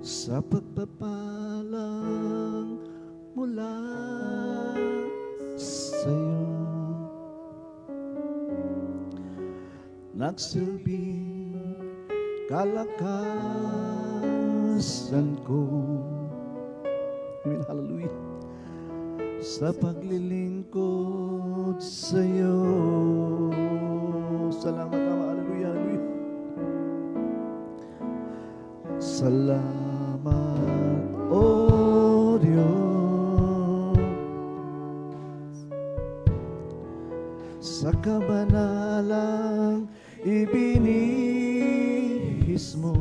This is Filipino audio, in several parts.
sa pagpapalang mula sa'yo. Nagsilbing kalakasan ko, hallelujah, sa paglilingkod sa'yo. Salamat, Ama. Hallelujah, hallelujah. Salamat, O Diyos, sa kabanalang ibinihis mo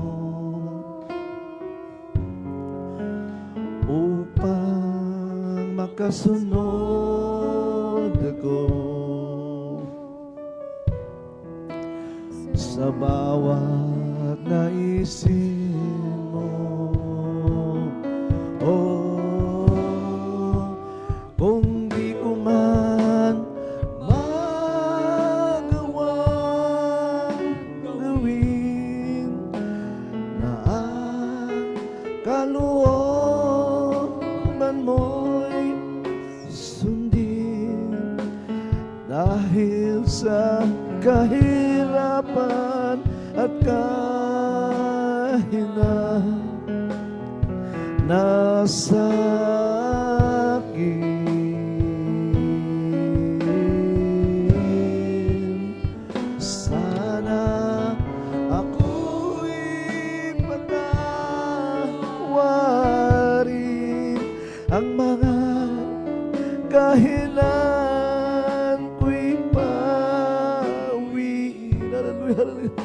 upang makasunod ako sa bawat naisin mo. Oh, kung di ko man magawang gawin na ang kalooban mo'y sundin, dahil sa kahirapan at kahinaan nasa akin. Sana ako'y patawarin ang mga kahinaan ko'y pawiin. Hallelujah, hallelujah.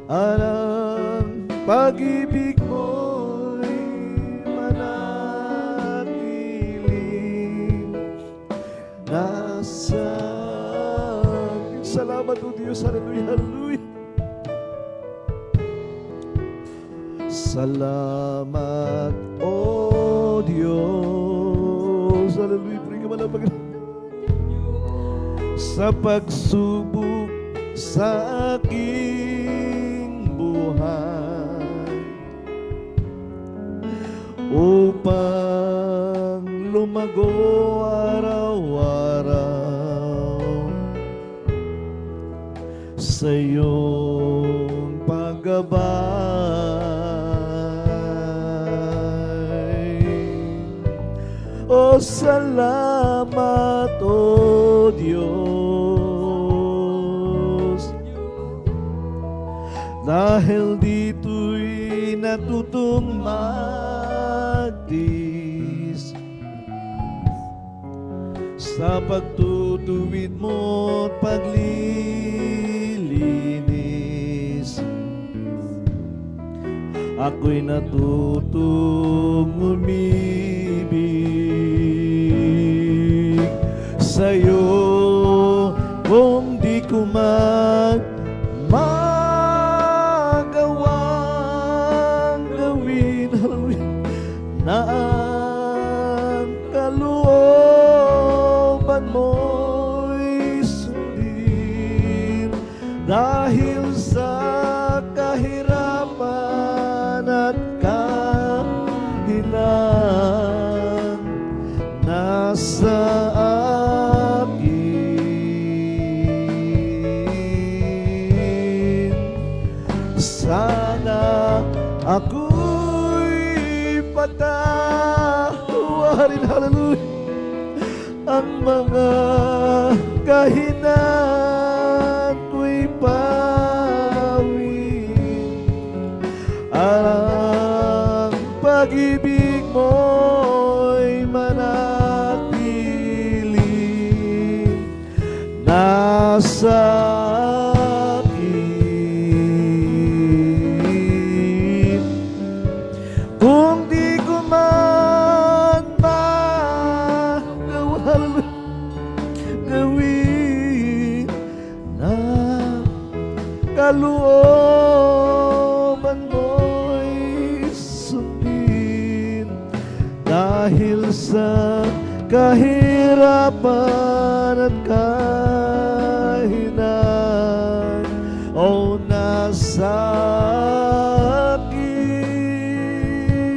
Ang pag-ibig mo'y manatili nasa akin. Salamat, O Diyos. Hallelujah, hallelujah. Salamat, O Diyos. Hallelujah. Puri ka man ang sa pagsubok sa aking buhay, upang lumago araw-araw sa iyong paggabay. O salamat, O Diyos, dahil dito'y natutong magtiis sa pagtutuwid mo't paglilinis. Ako'y natutong umibig sa'yo, kung di ko magawang gawin, na ang kalooban mo'y sundin, dahil sa kahirapan at kahinaan nasa akin. Sana ako'y patawarin, hallelujah, ang mga kahinaan ko'y pawin. Ang pag-ibig mo'y manatili nasa akin. Kung di ko man gawin na kalooban mo'y sundin, dahil sa kahirapan at kahinaan, o nasa akin.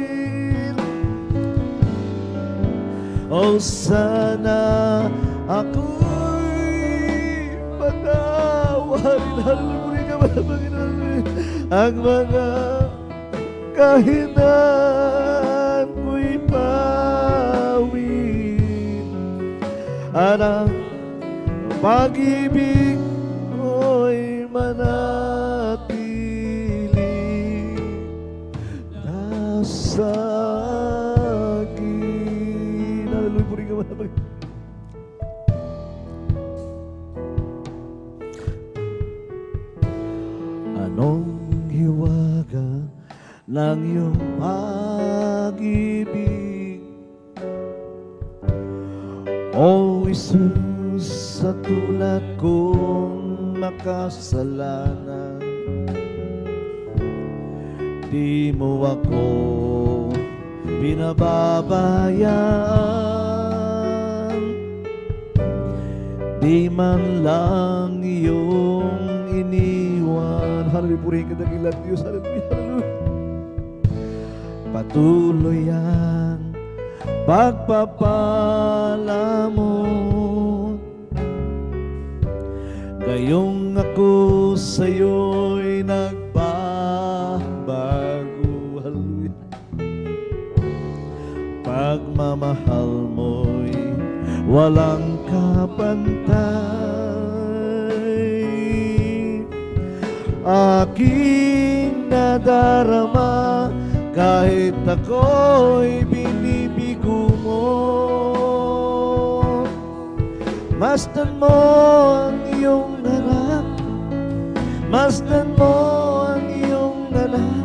sana ako'y patawarin. Hallelujah ka ba, Panginoon? Ang mga kahinaan ko'y pawin, at ang pag-ibig ko'y manatili nasa akin. Hallelujah, puri ka ba? Anong hiwaga ng iyong pag-ibig, O Jesus, sa tulad kong makasalanan. Di mo ako pinababayaan, di man lang iyong iniwan. Hallelujah, purihin ka dakilan Diyos. Hallelujah, hallelujah. Patuloy ang pagpapala mo, gayong ako sa'yo'y nagbabago. Hallelujah. Pagmamahal mo'y walang kapantay, aking nadarama kahit ako'y binibigo mo. Masdan mo ang iyong anak, masdan mo ang iyong anak,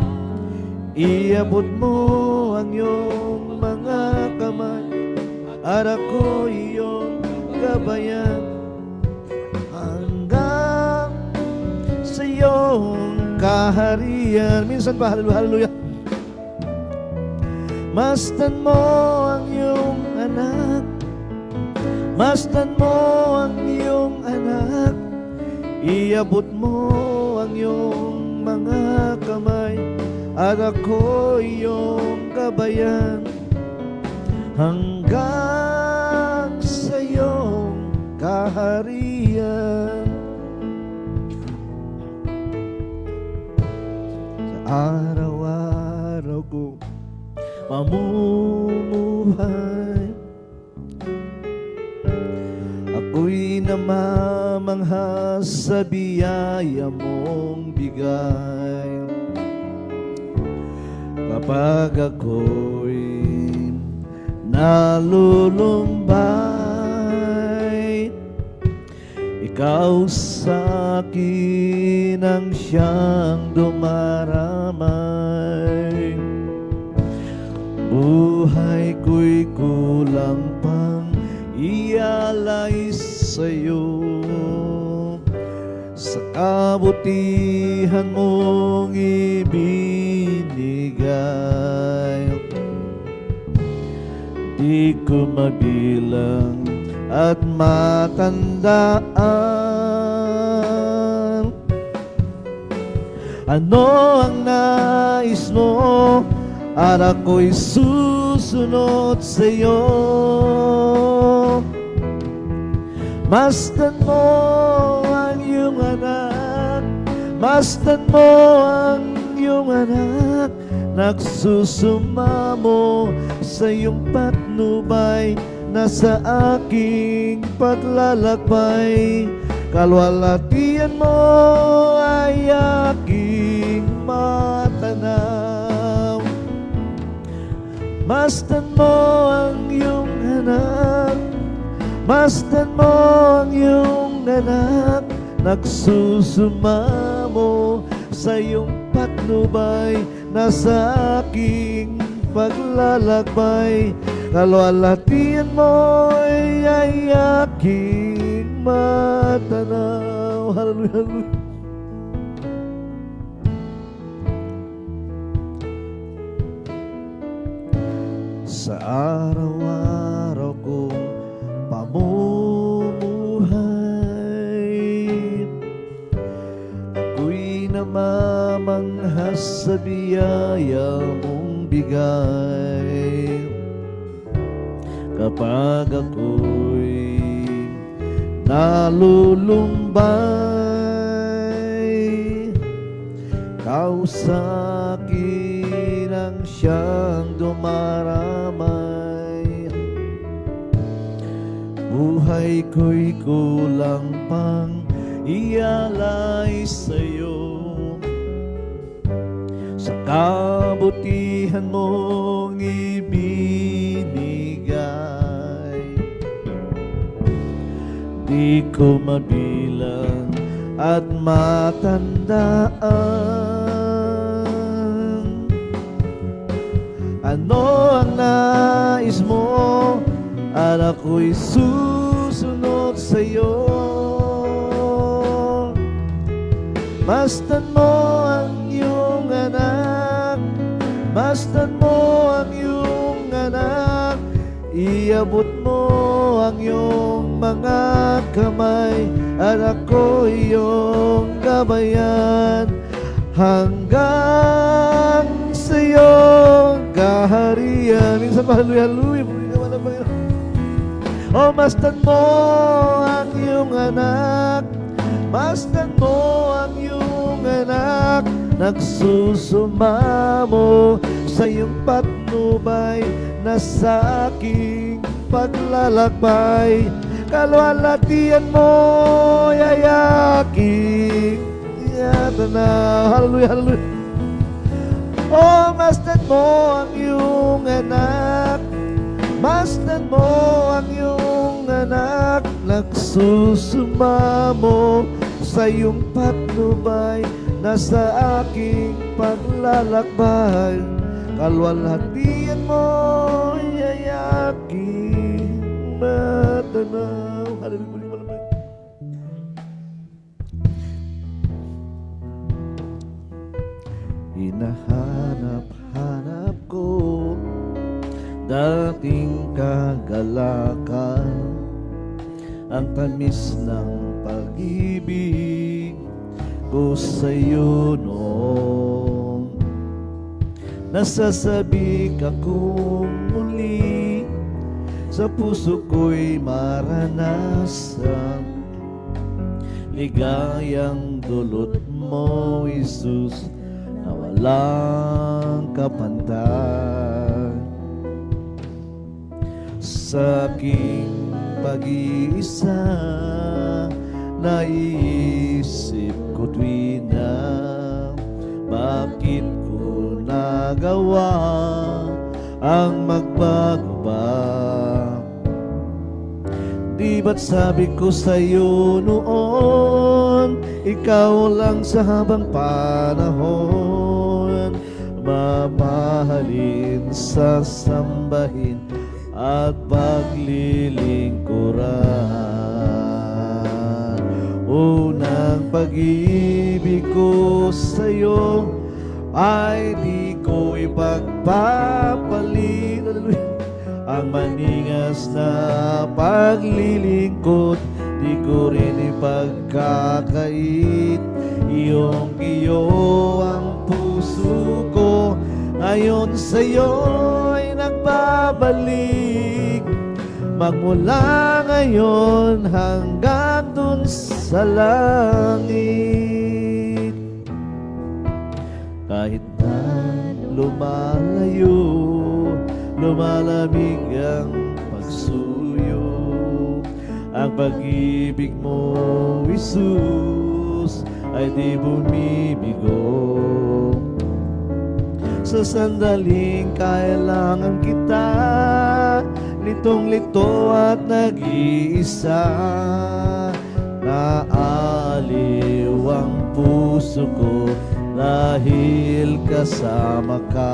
iabot mo ang iyong mga kamay, at ako iyong gabayan hanggang sa iyong kaharian. Minsan pa, hallelujah. Masdan mo ang iyong anak, masdan mo ang iyong anak, iabot mo ang iyong mga kamay, at ako iyong gabayan hanggang sa iyong kaharian. Sa araw-araw ko mamumuhay, ako'y namamangha sa biyaya mong bigay. Kapag ako'y nalulumbay, ikaw sa akin ang siyang dumaramay. Buhay ko'y kulang pang ialay sa'yo, sa kabutihan mong ibinigay. Di ko mabilang at matandaan ano ang nais mo, at ako'y susunod sa'yo. Masdan mo ang iyong anak, masdan mo ang iyong anak, nagsusumamo sa iyong patnubay, na sa aking paglalakbay. Kalwalhatian mo ay aking matanaw. Masdan mo ang iyong anak, masdan mo ang iyong anak, nagsusumamo sa iyong patnubay, na sa aking paglalakbay. Kalwalhatian mo ay aking matanaw. Hallelujah, hallelujah. Sa araw-araw kong pamumuhay, ako'y namamanghas sa biyaya mong bigay. kapag ako'y nalulumbay. Ikaw sa akin ang siyang dumaramay. Buhay ko'y kulang pang ialay sa'yo. Sa kabutihan mong ibinigay, di ko mabilang at matandaan. Ano ang nais mo at ako'y susunod sa'yo. Masdan mo ang iyong anak, masdan mo ang iyong anak, iabot mo ang iyong mga kamay, at ako iyong gabayan hanggang sa iyong kaharian. Minsan pa hallelujah, puri ka wala Panginoon. O masdan mo ang iyong anak, masdan mo ang iyong anak, nagsusumamo sa iyong patnubay na sa aking paglalakbay. Kalwalatian mo yayaking yatanaw. Hallelujah, hallelujah. O masdan mo ang iyong anak, masdan mo ang iyong anak, nagsusumamo sa iyong patnubay na sa aking paglalakbay. Kalwalhatian mo yayaking matanaw. Hallelujah. Hinahanap-hanap ko dating kagalakan, ang tamis ng pag-ibig ko sa'yo noong nasasabik akong muli, sa puso ko'y maranasan ligayang dulot mo, Jesus, na walang kapantay. Sa aking pag-iisa, naiisip ko tuwina, bakit ko nagawa ang magbago ba? Di ba't sabi ko sa'yo noon, ikaw lang sa habang panahon, mamahalin, sasambahin at paglilingkuran. Unang pag-ibig ko sa'yo ay di ko ipagpapalit. Ang maningas na paglilingkod, di ko rin ipagkakait. Iyong-iyo ang puso ko, ngayon sa'yo ay nagbabalik. Magmula ngayon hanggang dun sa langit. Kahit na lumalayo, lumalamig ang pagsuyo, ang pag-ibig mo, Jesus, ay di bumibigo. Sa sandaling kailangan kita, litong-lito at nag-iisa, naaliw ang puso ko dahil kasama ka.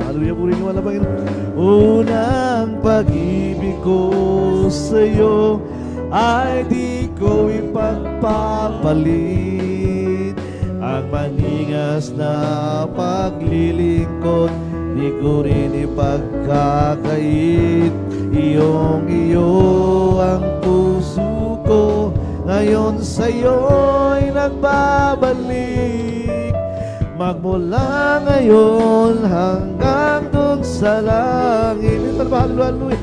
Hallelujah, puri ka wala Panginoon. Unang pag-ibig ko sa'yo ay di ko ipagpapalit. Ang maningas na paglilingkod, di ko rin ipagkakait. Iyong-iyo ang puso ko, ngayon sa'yo'y nagbabalik. Magmula ngayon hanggang dun sa langit. Hallelujah.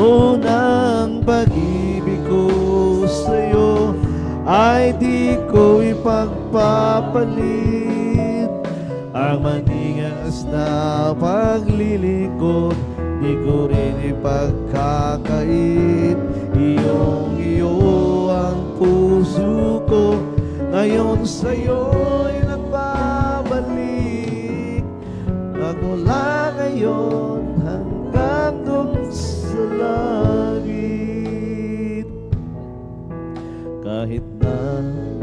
Unang pag-ibig ko sa'yo ay di ko ipagpapalit. Ang maningas na paglilingkod di ko rin ipagkakait. Iyong-iyo ang puso ko, ngayon sa'yo'y nagbabalik. Magmula ngayon hanggang dun sa langit. Kahit na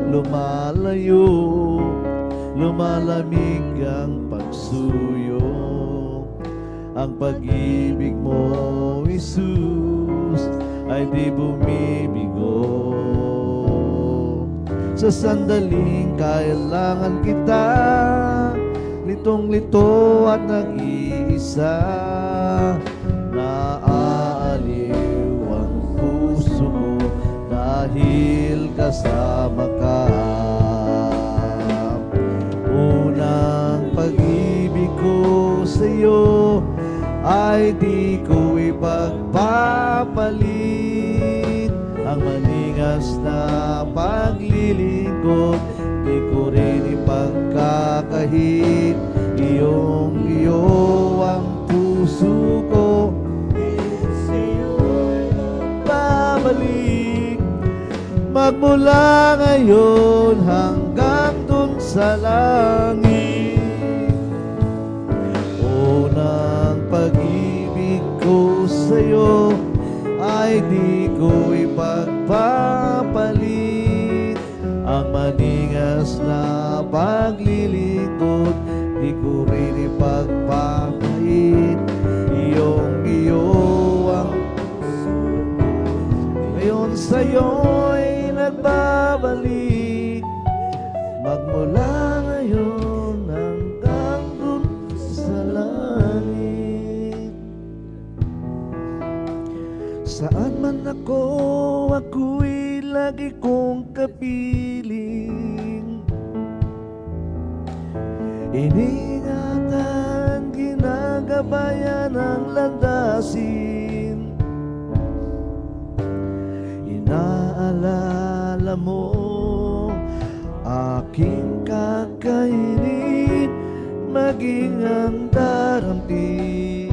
lumalayo, lumalamig ang pagsuyo, ang pag-ibig mo, Jesus, ay di bumibigo. Sa sandaling kailangan kita, litong-lito at nag-iisa, naaaliw ang puso ko dahil kasama ka. Unang pag-ibig ko sa'yo ay di ko ipagpapalit. Ang maningas na paglilingkod di ko rin ipagkakahit. Iyong-iyo ang puso ko, sa'yo'y nagbabalik. Magmula ngayon hanggang dun sa langit. Unang pag-ibig ko sa'yo ay di ko ipagpapalit. Ang maningas na paglilingkod di ko rin ipagpapait. Iyong-iyo ang puso ngayon sa'yo'y nagbabalik. Magmula ngayon hanggang dun sa langit. Saan man ako'y lagi kong kapiling. Iningatan, ginagabayan ang landasin. Inaalala mo aking kakainin, maging ang daramtin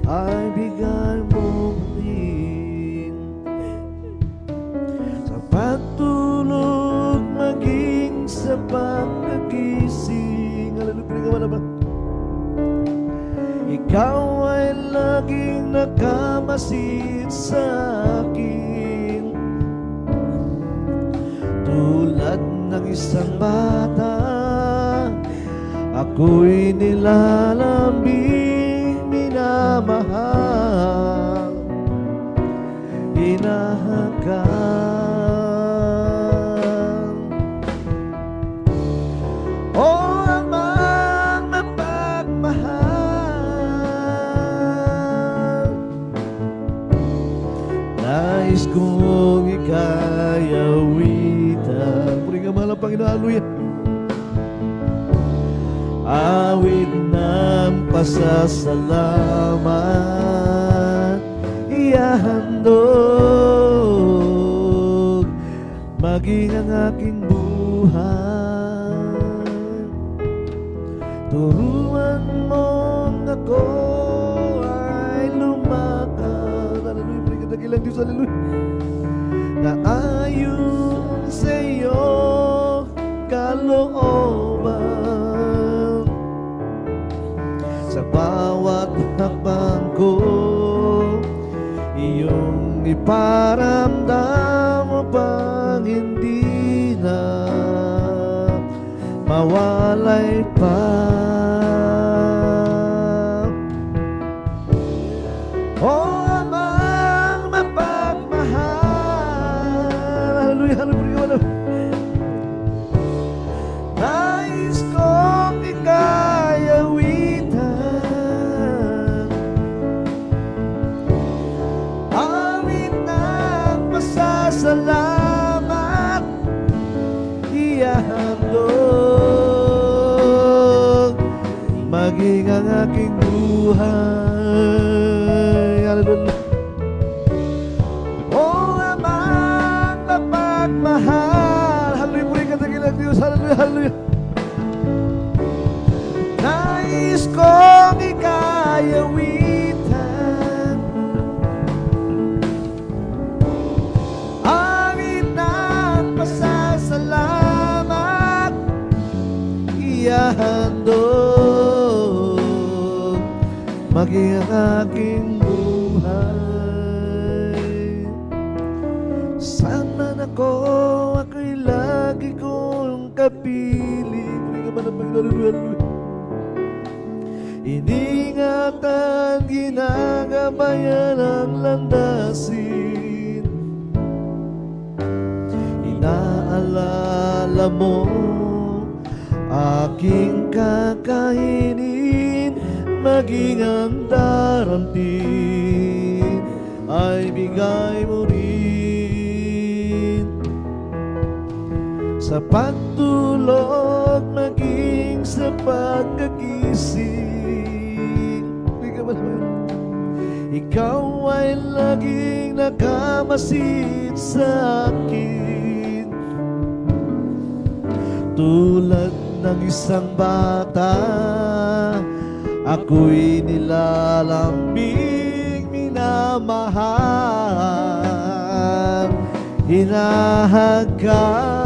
ay bigay mo rin. Sa pagtulog, maging sa pagkagising, ikaw ay laging nakamasid sa akin. Tulad ng isang bata, ako'y nilalambing, minamahal, hinahagan. O amang mapagmahal, nais kong ika'y awitan. Puri ka mahal ang Panginoon, hallelujah. Awit ng pasasalamat, ihahandog, maging ang aking buhay. Turuan mong ako ay lumakad, hallelujah, balik ang dakilang Diyos, hallelujah, na ayon sa iyong kalooban. Sa bawat hakbang ko, iyong iparamdam upang hindi na mawalay pa. O amang mapagmahal, hallelujah, hallelujah, nais kong ika'y awitan. Awit ng pasasalamat, ihahandog, maging ang aking buhay. Hallelujah. ng Diyos. Hallelujah, hallelujah. Nais kong ika'y awitan, awit ng pasasalamat, ihahandog maging ang aking buhay. Saan man ako'y lagi kong kapiling. Puri ka man ang Panginoon. Hallelujah. Iningatan, ginagabayan ang landasin. Inaalala mo aking kakainin, maging ang darating ay bigay mo rin. Sa pagtulog, maging sa pagkagising, ikaw ay laging nakamasid sa akin. Tulad ng isang bata, ako'y nilalambing, minamahal, hinahagkan.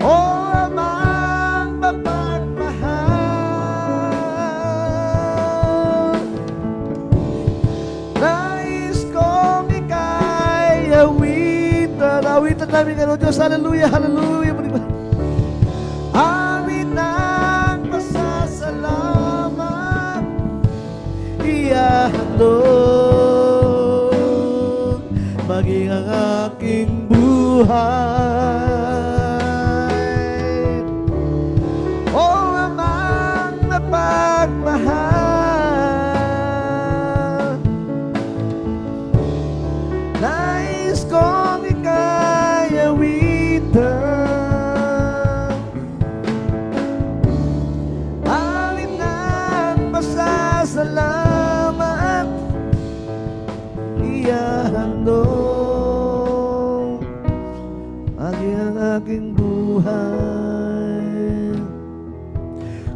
O Amang mapagmahal, nais kong ika'y awitan. Awitan namin ka, Diyos. Hallelujah, hallelujah. Awit ng pasasalamat, ihahandog maging ang aking buhay. O Amang napagmahal, nais kong ika'y awitan, salamat, ihahandog ang aking buhay.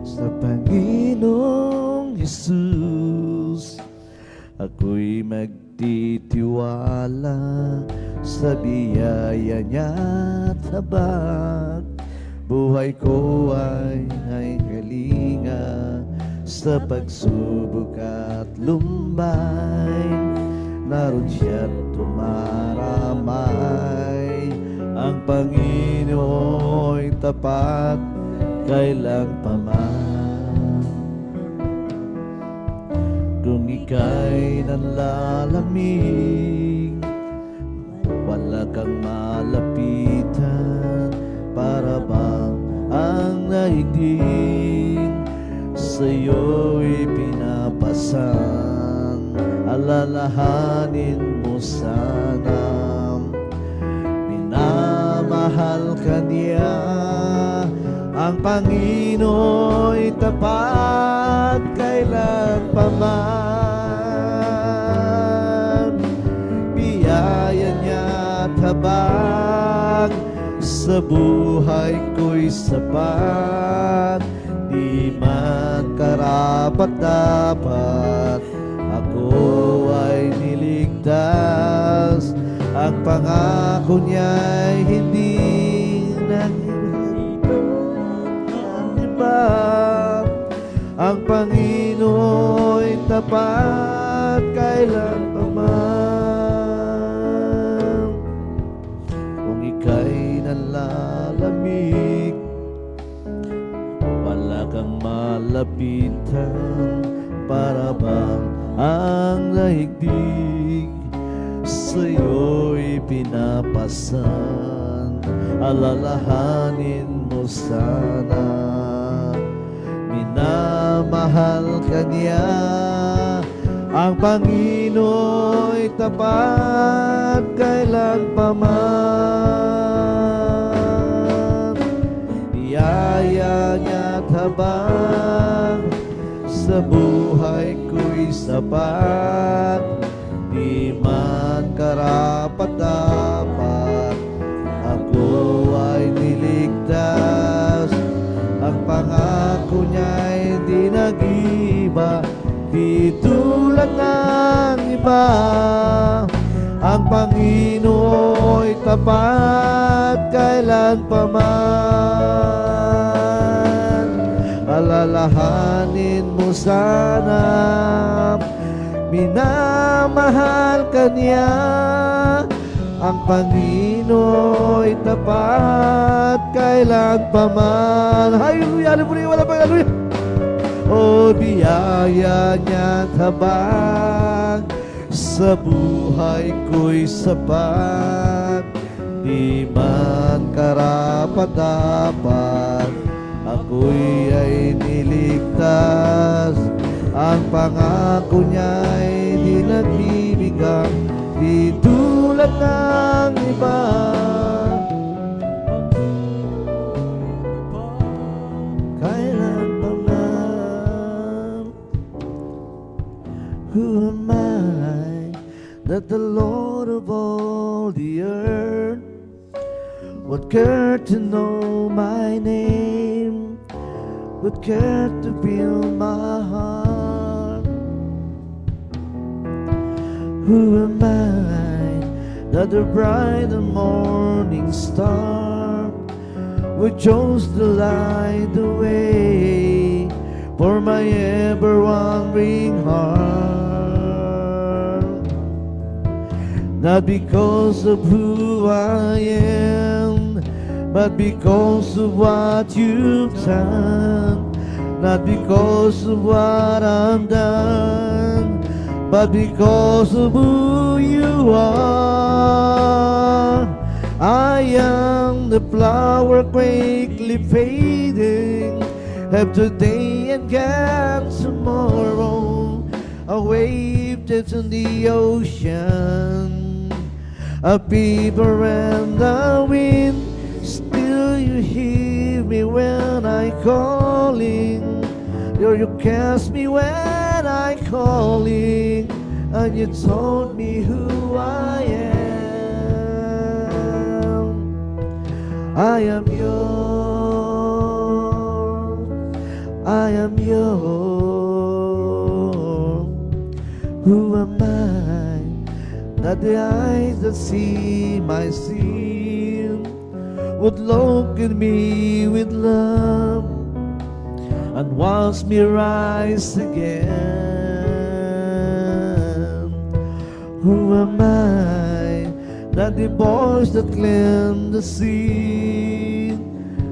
Sa Panginoong Jesus ako'y magtitiwala, sa biyaya niya't habag buhay ko ay kalinga. Sa pagsubok at lumbay, naroon siya't tumaramay. Ang Panginoo'y tapat, kailang paman. Kung ika'y nanlalamig, wala kang malapitan. Para bang ang naigdig sa'yo'y pinapasan, alalahanin mo sana. Minamahal ka niya, ang Panginoo'y tapat, kailan pa man. Biyaya niya't habag, sa buhay ko'y sapat. Di man karapat-dapat, ako ay niligtas. Ang pangako niya'y hindi nag-iba. Ang Panginoo'y tapat, kailan pa man. Kung ika'y nalalamig, wala kang malapitan. Para bang ang daigdig sa'yo'y pinapasan, alalahanin mo sana. Minamahal ka niya, ang Panginoo'y tapat, kailan pa man. Biyaya niya't habang, sa buhay ko'y sapat. Di man karapat-dapat, pangako niya'y di nag-iba, di tulad ng iba. Ang Panginoo'y tapat kailanpaman. Alalahanin mo sana, minamahal ka niya. Ang Panginoo'y tapat kailanpaman. Hallelujah, hallelujah, wala pang hallelujah. O biyaya niya't habang sa buhay ko'y sapat, di man karapat-dapat, ako'y ay niligtas. Ang pangako niya'y di nagbibigay, di tulad ng iba. Kailan pa man, who am I that the Lord of all the earth would care to know my name, would care to feel my heart? Who am I that the bright and morning star would chose to light the way for my ever-wandering heart? Not because of who I am, but because of what you've done. Not because of what I've done, but because of who you are. I am the flower quickly fading, have today and gone tomorrow, a wave that's in the ocean, a fever and the wind. Still you hear me when I calling, or you cast me when I calling, and you told me who I am. I am yours, I am yours. Who am I that the eyes that see my sin would look at me with love and watch me rise again? Who am I that the voice that cleansed the sea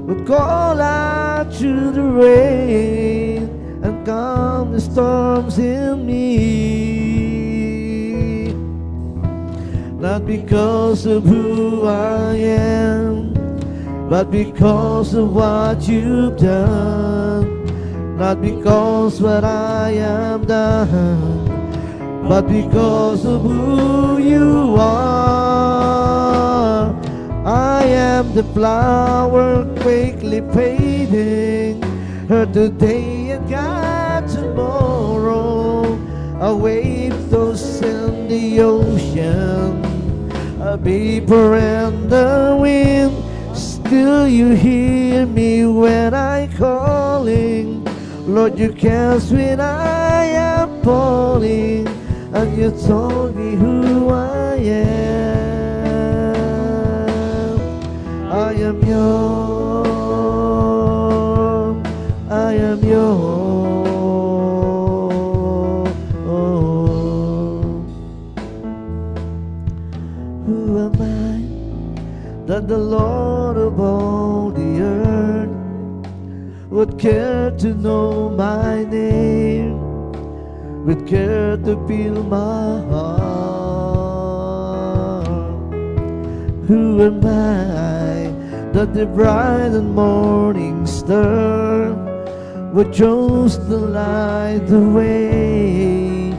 would call out through the rain and calm the storms in me? Not because of who I am, but because of what you've done. Not because what I am done, but because of who you are. I am the flower quickly fading, her today and gone tomorrow, a wave tossed in the ocean, a vapor and the wind. Still you hear me when I calling, Lord, you cast when I am falling, and you told me who I am. I am yours, I am yours. Who am I that the Lord of all the earth would care to know my name, would care to feel my heart? Who am I that the bright and morning star would chose to light the way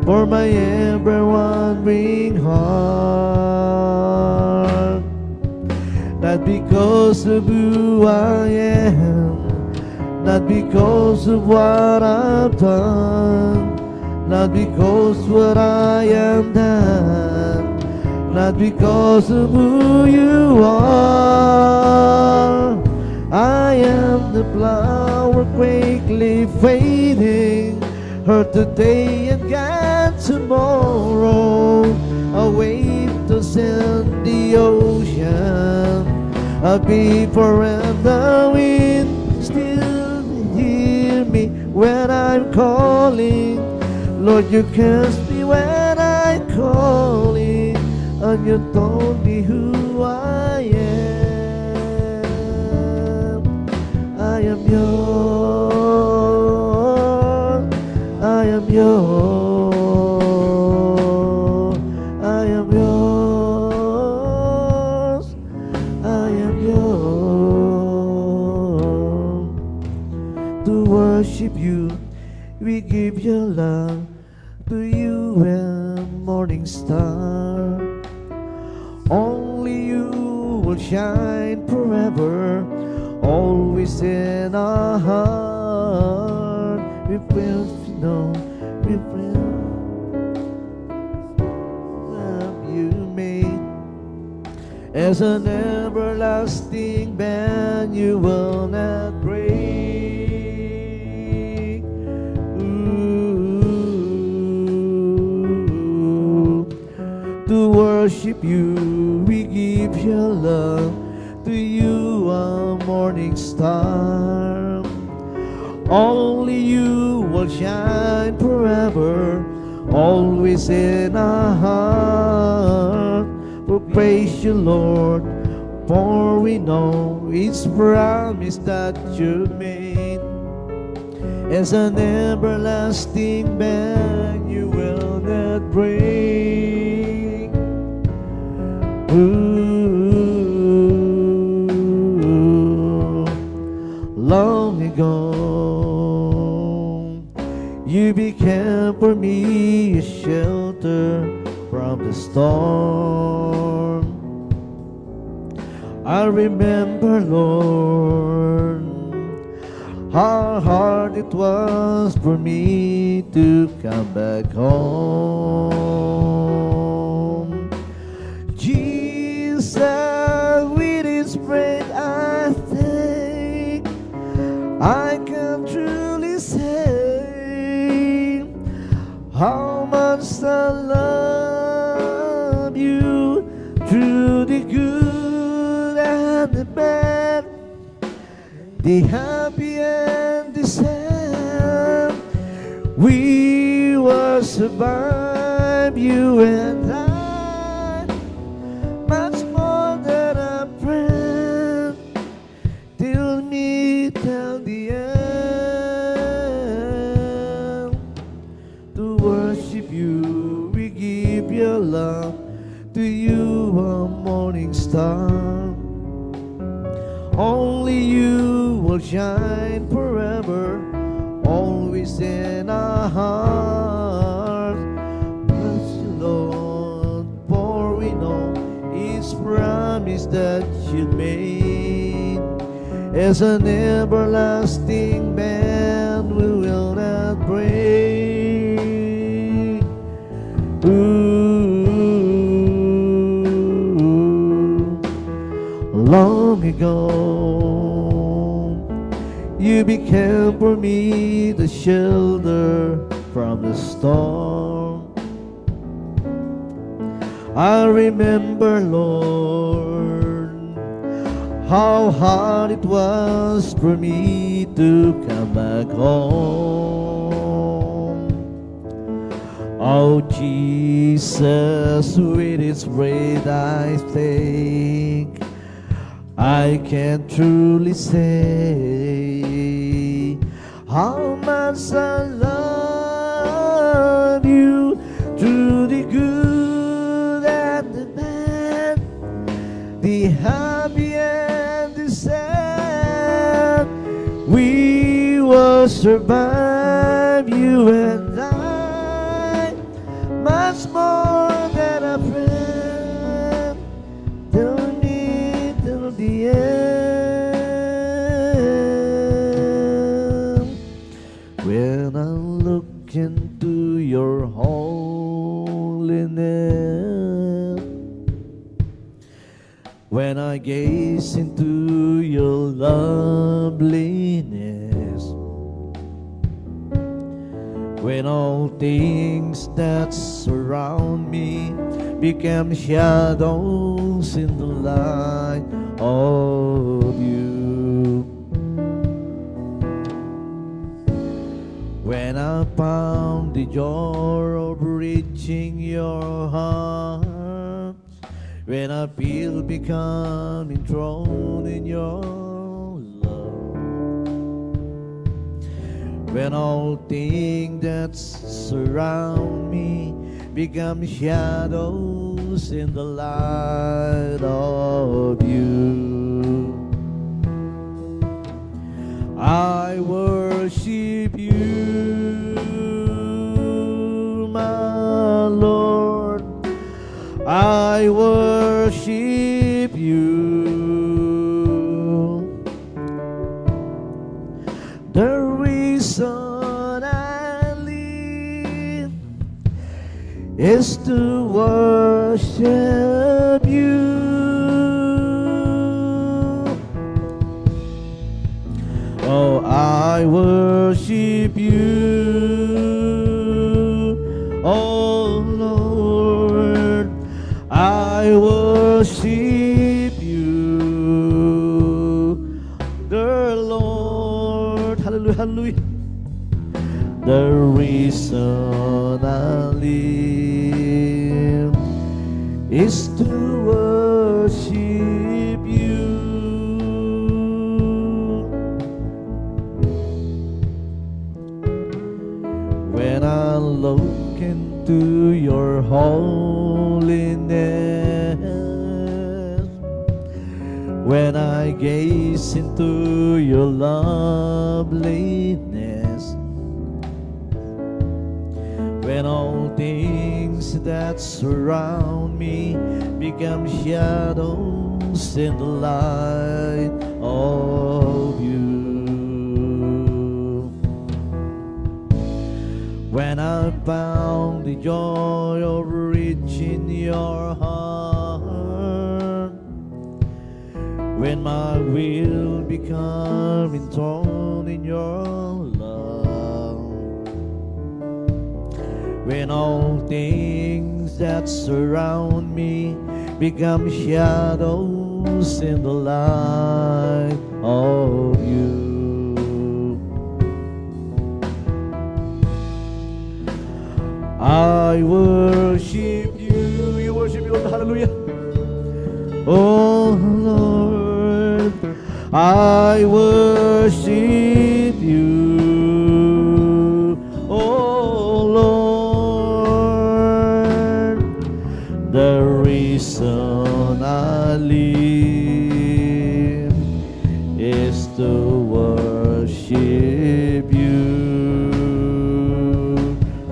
for my ever-wandering heart? Not because of who I am, not because of what I've done, not because what I am done, not because of who you are. I am the flower quickly quickly fading, hurt today and gone tomorrow. A wave to send the ocean, a beeper and the wind still hear me when I'm calling. Lord, you catch me when I'm calling, and you told me who I am. I am yours, I am yours, I am yours, I am yours. To worship you, we give your love. To you and morning star, only you will shine forever, always in our heart. We will know, we will love you made as an everlasting band. You will not break. To worship you, we give your love. To you, a morning star, only you will shine forever, always in our heart. We praise you, Lord, for we know it's promise that you made. As an everlasting band, you will not break. Long ago, you became for me a shelter from the storm. I remember, Lord, how hard it was for me to come back home. Jesus, with His breath I think I can truly say how much I love you, through the good and the bad, the happy and the sad. We will survive, you and I. Till the end, to worship you, we give your love. To you, a morning star, only you will shine forever, always in our hearts. Bless you, Lord, for we know His promise that you made. As an everlasting band, we will not break. Long ago, you became for me the shelter from the storm. I remember, Lord, how hard it was for me to come back home. Oh Jesus, with His breath I think I can truly say how much I love you, through the good and the bad, the happy and the sad. We will survive, you and I, much more than a friend, till me, till the end. When I look into your holiness, when I gaze into your loveliness, when all things that surround me become shadows in the light of you. When I found the joy of reaching your heart, when I feel become enthroned in your love, when all things that surround me become shadows in the light of you, I worship you, my Lord. I worship you. The reason I live is to worship you. Oh, I worship you, oh Lord, I worship you, the Lord, hallelujah, hallelujah. The reason I live is to worship you. When I look into your holiness, when I gaze into your loveliness, when all things that surround me become shadows in the light of you. When I found the joy of reaching your heart, when my will become enthroned in your love, when all things that surround me become shadows in the light of you. I worship you. You worship you, hallelujah. Oh Lord, I worship you. Oh Lord, the reason I live is to worship you.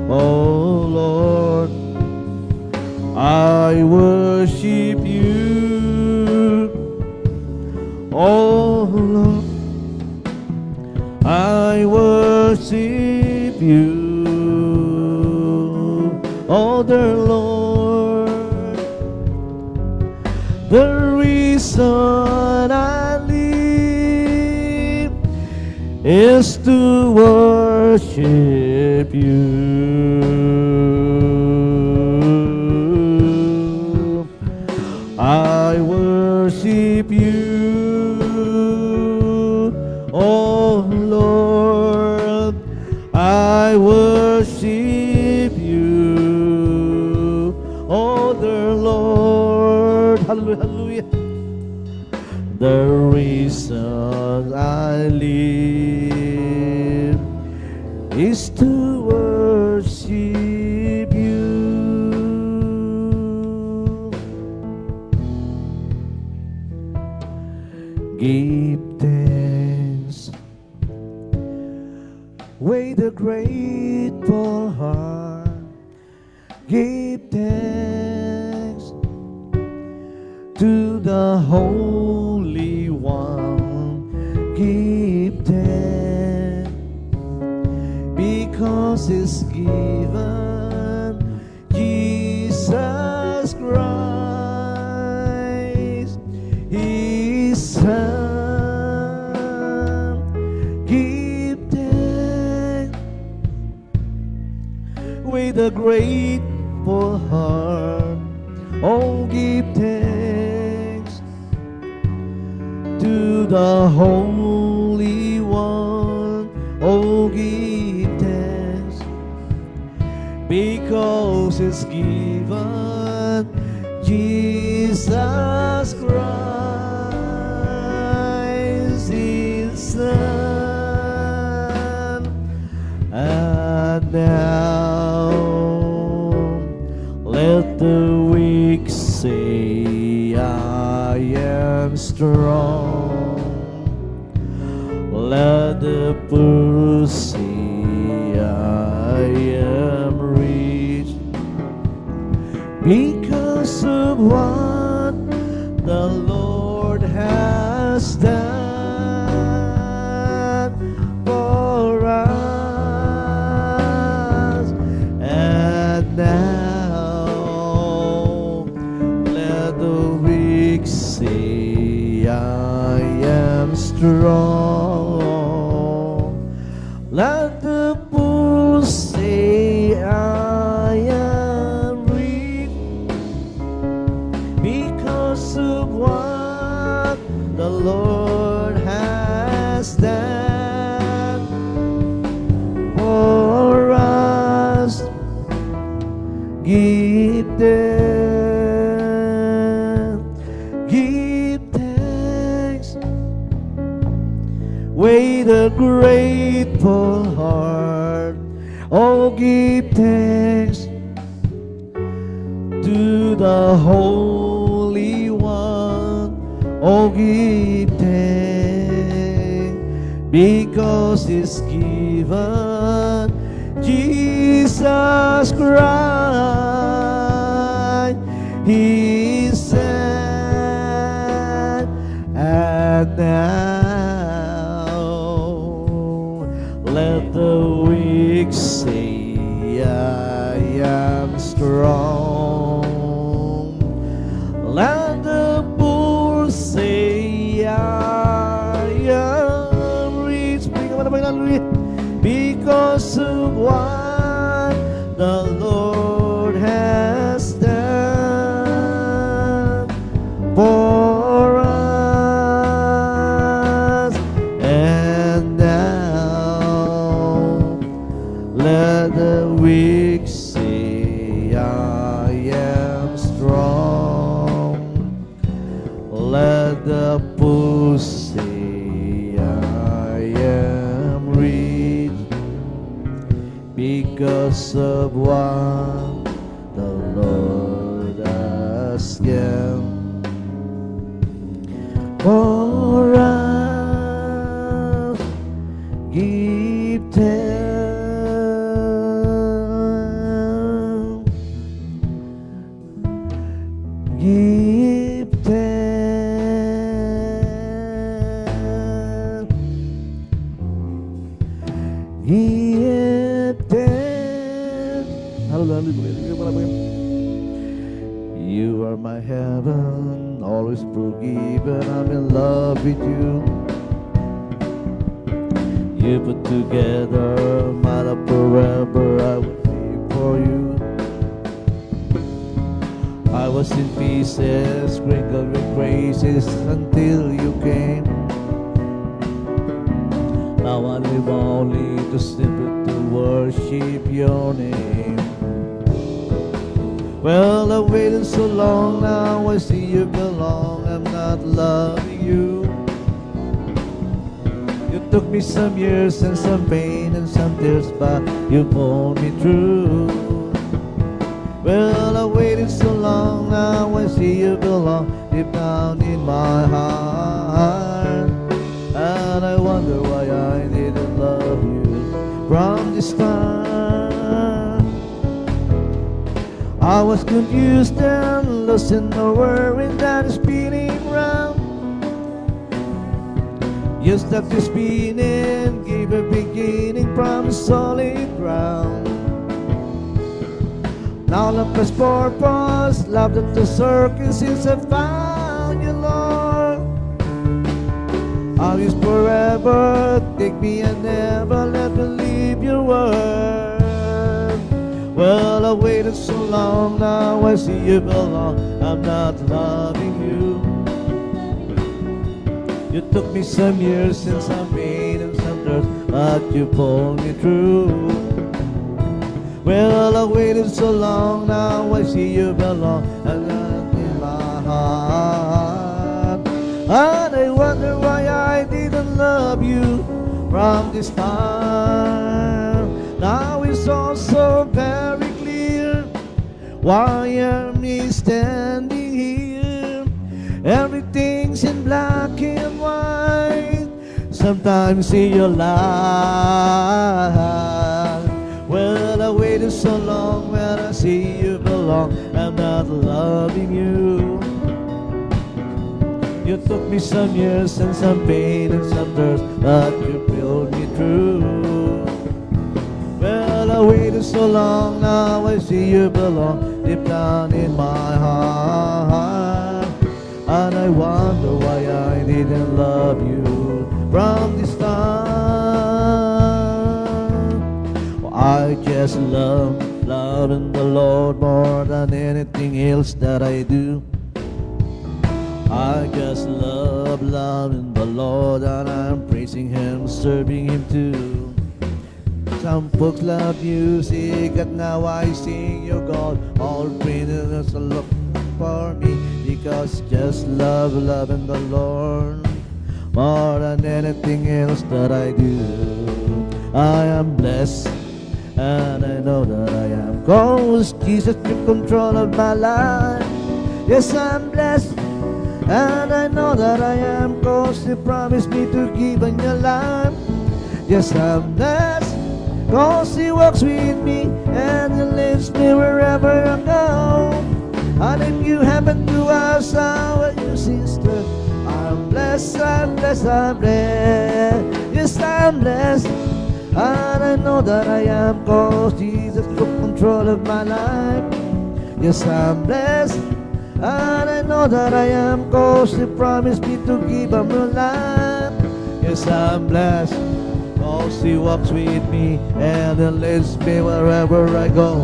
Oh Lord, I worship you. Oh Lord, I worship you. Oh dear Lord, the reason I live is to worship you. I worship you, oh Lord, I worship you, oh dear Lord, hallelujah, hallelujah. The reason I live is to worship you. Give thanks with a grateful heart. Give thanks to the Holy One. Give thanks because it's given Jesus Christ, His Son. Give thanks a grateful heart. Oh, give thanks to the Holy One. Oh, give thanks because it's given Jesus Christ, His Son. And now let the weak say, I am strong. Let the poor say, I am rich, because of what the Lord has done for us. And now let the weak say, I am strong. Let the poor say, I am rich, because of what the Lord has done for us. Give thanks with a grateful heart. Oh, give thanks to the Holy One. Oh, give thanks because it's given Jesus Christ, His Son. And now let the weak say, I am strong. Let the poor say, I am rich, because of what the Lord has done for us. And now let the weak say, I am strong. Let the poor say, I am rich, because of what the Lord has done for us. Give thanks, give thanks, give thanks. Hallelujah. You are my heaven, always forgiven. I'm in love with you. You put together my love forever. I will live for you. I was in pieces, sprinkled with praises until you came. Now I live only to simply to worship your name. Well, I've waited so long, now I see you belong. I'm not loving you. You took me some years and some pain and some tears, but you pulled me through. Well, I waited so long, now I see you belong deep down in my heart. And I wonder why I didn't love you from the start. I was confused and lost in the world that is spinning round. You stopped the spinning, gave a beginning from a solid ground. Now love has purpose, love that the circle since I found you, Lord. I'll use forever, take me and never let me leave your word. Well, I waited so long, now I see you belong. I'm not loving you. You took me some years since I made and some dirt, but you pulled me through. Well, I waited so long, now I see you belong, and not in my heart. And I wonder why I didn't love you from this time. Now it's all so very clear. Why am I standing here? Everything's in black and white. Sometimes see your light. Well, I waited so long, when I see you belong, I'm not loving you. You took me some years and some pain and some dirt, but you pulled me through. Well, I waited so long, now I see you belong deep down in my heart. And I wonder why I didn't love you from this time. I just loving the Lord more than anything else that I do. I just loving the Lord, and I'm praising Him, serving Him too. Some folks love music, and now I sing your God. All praises look for me, because just loving the Lord more than anything else that I do. I am blessed, and I know that I am, 'cause Jesus took control of my life. Yes, I'm blessed, and I know that I am, 'cause He promised me to give in your life. Yes, I'm blessed, 'cause He walks with me, and He leads me wherever I go. And if you happen to ask how are you, sister, I'm blessed, I'm blessed, I'm blessed. Yes, I'm blessed, and I know that I am, 'cause Jesus took control of my life. Yes, I'm blessed, and I know that I am, 'cause He promised me to give Him your life. Yes, I'm blessed, 'cause He walks with me, and He leads me wherever I go.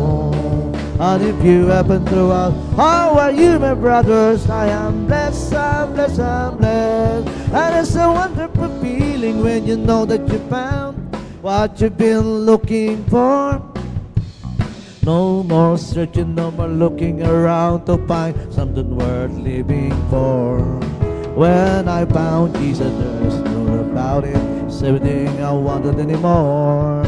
And if you happen to ask, how are you, my brothers? I am blessed, I'm blessed, I'm blessed. And it's a wonderful feeling when you know that you found what you've been looking for. No more searching, no more looking around to find something worth living for. When I found Jesus, there's no doubt about it, it's everything I wanted anymore.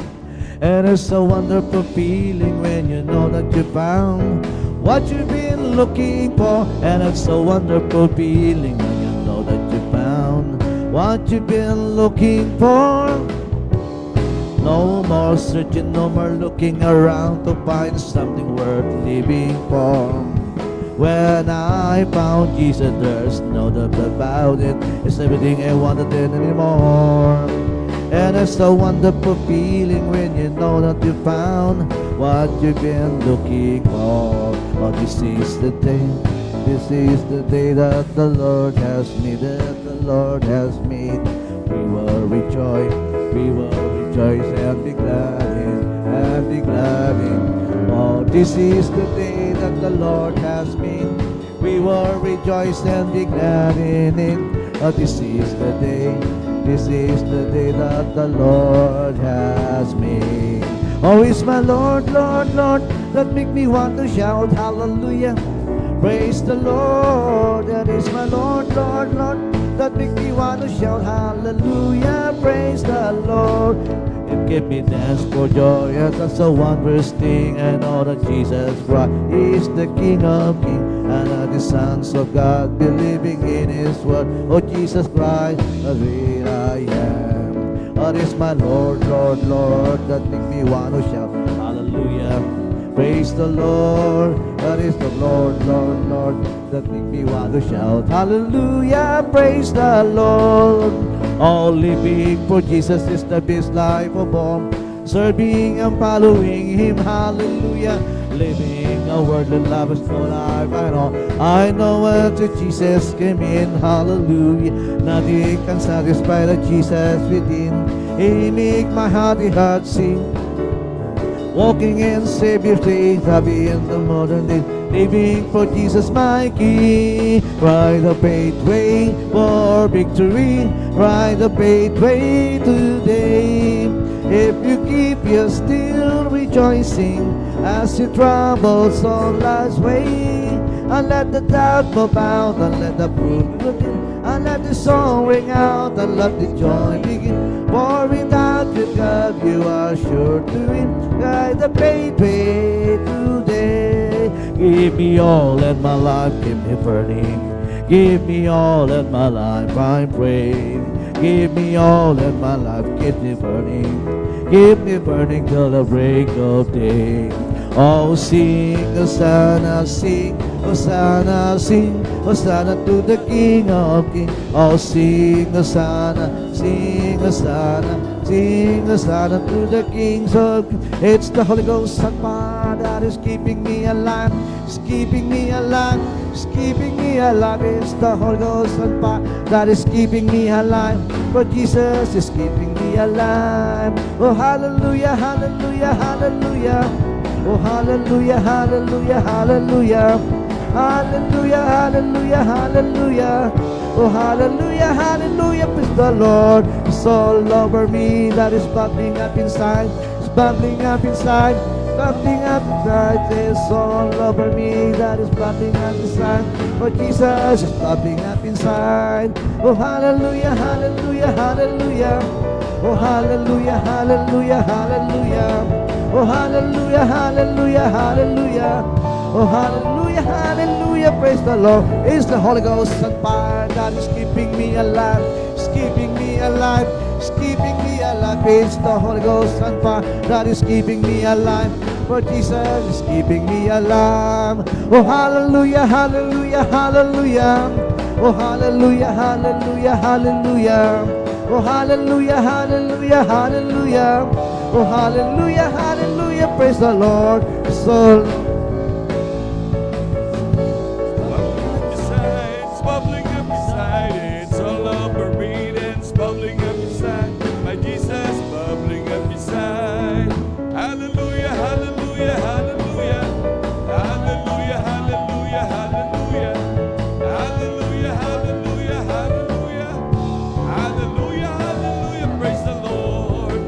And it's a wonderful feeling when you know that you found what you've been looking for. And it's a wonderful feeling when you know that you found what you've been looking for. No more searching, no more looking around to find something worth living for. When I found Jesus, there's no doubt about it, it's everything I wanted anymore. And it's a wonderful feeling when you know that you found what you've been looking for. Oh, this is the day that the Lord has made, that the Lord has made. We will rejoice and be glad in. Oh, this is the day that the Lord has made. We will rejoice and be glad in it. Oh, this is the day that the Lord has made. Oh, it's my Lord, Lord, Lord, that make me want to shout hallelujah. Praise the Lord. That is my Lord, Lord, Lord, that make me want to shout hallelujah. Praise the Lord. It gave me dance for joy. Yes, that's a wondrous thing. I know that Jesus Christ is the King of Kings, and the sons of God believing in His word. Oh, Jesus Christ, the great I am. Oh, this my Lord, Lord, Lord, that make me want to shout hallelujah. Praise the Lord. That is the Lord, Lord, Lord, that make me want to shout hallelujah. Praise the Lord. All living for Jesus is the best life of all. Serving and following Him, hallelujah. Living a worldly love is no life at all. I know that Jesus came in, hallelujah. Nothing can satisfy the Jesus within. He make my heart sing. walking in Savior's faith, happy in the modern day, living for Jesus my King. Ride the pathway for victory, ride the pathway today. If you keep your still rejoicing as you travels on life's way, and let the doubt move out, and let the proof begin, and let the song ring out, and let the joy begin. For without your God, you are sure to win. Guide the pathway today. Give me all in my life, keep me burning. Give me all in my life, I'm praying. Give me all in my life, keep me burning. Keep me burning till the break of day. Oh, sing, Hosanna, sing, Hosanna, sing, Hosanna to the King of Kings. Oh, sing, Hosanna, sing, Hosanna, sing, Hosanna to the Kings of Kings. It's the Holy Ghost and fire that is keeping me alive. It's keeping me alive. It's keeping me alive. It's the Holy Ghost and fire that is keeping me alive. But Jesus is keeping me alive. Oh, hallelujah, hallelujah, hallelujah. Oh, hallelujah, hallelujah, hallelujah. Hallelujah, hallelujah, hallelujah. Oh, hallelujah, hallelujah, praise the Lord. It's all over me that is bubbling up inside. It's bubbling up inside, bubbling up inside. It's all over me that is bubbling up inside. Oh, Jesus is bubbling up inside. Oh, hallelujah, hallelujah, hallelujah. Oh, hallelujah, hallelujah, hallelujah. Oh, hallelujah, hallelujah, hallelujah. Oh, hallelujah, hallelujah, praise the Lord. It's the Holy Ghost and fire that is keeping me alive. It's keeping me alive. It's keeping me alive. It's the Holy Ghost and fire that is keeping me alive. For Jesus is keeping me alive. Oh, hallelujah, hallelujah, hallelujah. Oh, hallelujah, hallelujah, hallelujah. Oh, hallelujah, hallelujah, hallelujah. Oh, hallelujah, hallelujah, praise the Lord. So It's bubbling up inside, it's all over me, it's bubbling up inside. My Jesus bubbling up inside. Hallelujah, hallelujah, hallelujah. Hallelujah, hallelujah, hallelujah. Hallelujah, hallelujah, hallelujah. Hallelujah, hallelujah, praise the Lord.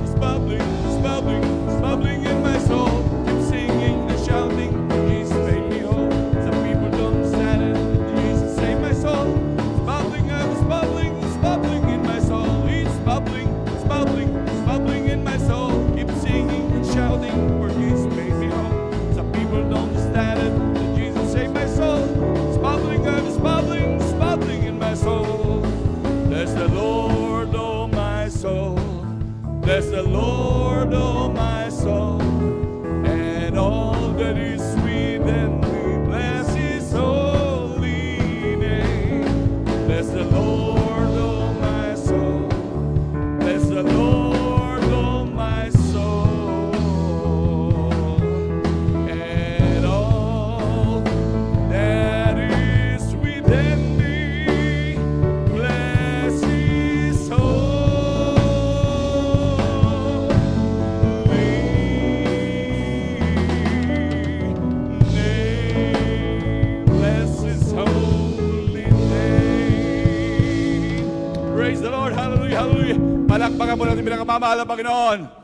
It's bubbling, it's bubbling, it's bubbling in my soul. Keep singing and shouting, Jesus made me whole. Some people don't understand it, Jesus saved my soul. It's bubbling up, it's bubbling, it's bubbling in my soul. It's bubbling, it's bubbling, it's bubbling in my soul. Keep singing and shouting, for Jesus made me whole. Some people don't understand it, that Jesus saved my soul. It's bubbling up, it's bubbling in my soul. Bless the Lord, oh my soul. Bless the Lord, oh my soul, and all that is within me. Bless His holy name. Bless the Lord, oh my soul. Bless the Lord, oh my soul, and all that is within me. Bless His Praise the Lord. Hallelujah. Hallelujah. Palakpakan po natin bilang kamamahal ng Panginoon.